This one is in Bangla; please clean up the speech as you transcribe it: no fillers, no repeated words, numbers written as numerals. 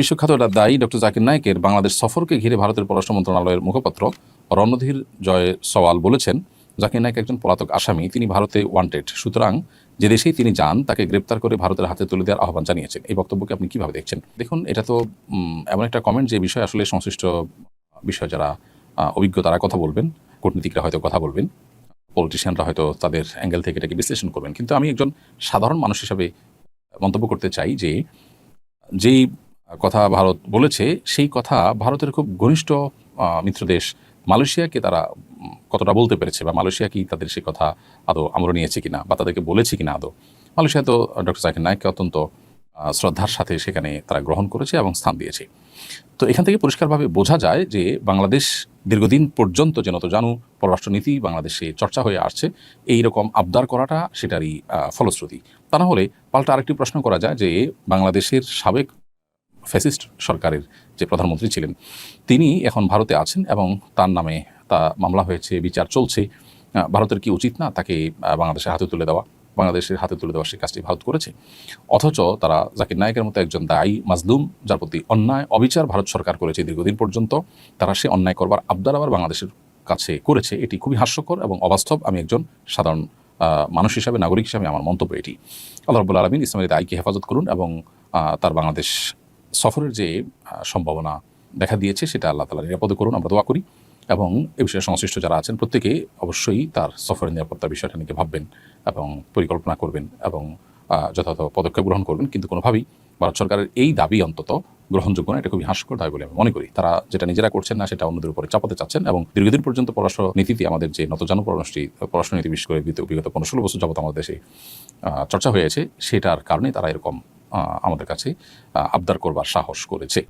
বিশ্বখ্যাত দায়ী ডক্টর জাকির নায়েকের বাংলাদেশ সফরকে ঘিরে ভারতের পররাষ্ট্র মন্ত্রণালয়ের মুখপাত্র রণধীর জয় সওয়াল বলেছেন, জাকির নায়েক একজন পলাতক আসামি, তিনি ভারতে ওয়ান্টেড, সুতরাং যে দেশেই তিনি যান তাকে গ্রেপ্তার করে ভারতের হাতে তুলে দেওয়ার আহ্বান জানিয়েছেন। এই বক্তব্যকে আপনি কীভাবে দেখছেন? দেখুন, এটা তো এমন একটা কমেন্ট যে বিষয় আসলে সংশ্লিষ্ট বিষয় যারা অভিজ্ঞ তারা কথা বলবেন, কূটনীতিকরা হয়তো কথা বলবেন, পলিটিশিয়ানরা হয়তো তাদের অ্যাঙ্গেল থেকে এটাকে বিশ্লেষণ করবেন। কিন্তু আমি একজন সাধারণ মানুষ হিসাবে মন্তব্য করতে চাই যে যেই কথা ভারত বলেছে সেই কথা ভারতের খুব ঘনিষ্ঠ মিত্রদেশ মালয়েশিয়াকে তারা কতটা বলতে পেরেছে, বা মালয়েশিয়া কি তাদের সেই কথা আদৌ আমল নিয়েছে কিনা, বা তাদেরকে বলেছে কিনা আদৌ। মালয়েশিয়া তো ডক্টর জাকির নায়েককে অত্যন্ত শ্রদ্ধার সাথে সেখানে তারা গ্রহণ করেছে এবং স্থান দিয়েছে। তো এখান থেকে পরিষ্কারভাবে বোঝা যায় যে বাংলাদেশ দীর্ঘদিন পর্যন্ত যেন তো জানু পররাষ্ট্রনীতি বাংলাদেশে চর্চা হয়ে আসছে, এই রকম আবদার করাটা সেটারই ফলশ্রুতি। তা না হলে পাল্টা আরেকটি প্রশ্ন করা যায় যে বাংলাদেশের সাবেক ফ্যাসিস্ট সরকারের যে প্রধানমন্ত্রী ছিলেন তিনি এখন ভারতে আছেন এবং তার নামে তা মামলা হয়েছে, বিচার চলছে। ভারতের কি উচিত না তাকে বাংলাদেশের হাতে তুলে দেওয়া? বাংলাদেশের হাতে তুলে দেওয়ার সেই কাজটি ভারত করেছে, অথচ তারা জাকির নায়েকের মতো একজন দায়ী মাজলুম, যার প্রতি অন্যায় অবিচার ভারত সরকার করেছে দীর্ঘদিন পর্যন্ত, তারা সে অন্যায় করবার আবদার আবার বাংলাদেশের কাছে করেছে। এটি খুবই হাস্যকর এবং অবাস্তব। আমি একজন সাধারণ মানুষ হিসাবে, নাগরিক হিসাবে আমার মন্তব্য এটি। আল্লাহ রাব্বুল আলামিন ইসলামের দায়ীকে হেফাজত করুন এবং তার বাংলাদেশ সফরের যে সম্ভাবনা দেখা দিয়েছে সেটা আল্লাহ তাআলা নিরাপদ করুন, আমরা দোয়া করি। এবং এ বিষয়ে সংশ্লিষ্ট যারা আছেন প্রত্যেকে অবশ্যই তার সফরের নিরাপত্তার বিষয়টা নিয়ে ভাববেন এবং পরিকল্পনা করবেন এবং যথাযথ পদক্ষেপ গ্রহণ করবেন। কিন্তু কোনোভাবেই ভারত সরকারের এই দাবি অন্তত গ্রহণযোগ্য না, এটা খুবই হাস্যকর দাবি বলে আমি মনে করি। তারা যেটা নিজেরা করছেন না সেটা অন্যদের উপরে চাপাতে চাচ্ছেন, এবং দীর্ঘদিন পর্যন্ত পররাষ্ট্র নীতিতে আমাদের যে নতজানু পররাষ্ট্রনীতি, বিশেষ করে বিগত 15-16 বছর যাবত আমাদের দেশে চর্চা হয়েছে, সেটার কারণে তারা এরকম আমাদের কাছে আবদার করবার সাহস করেছে।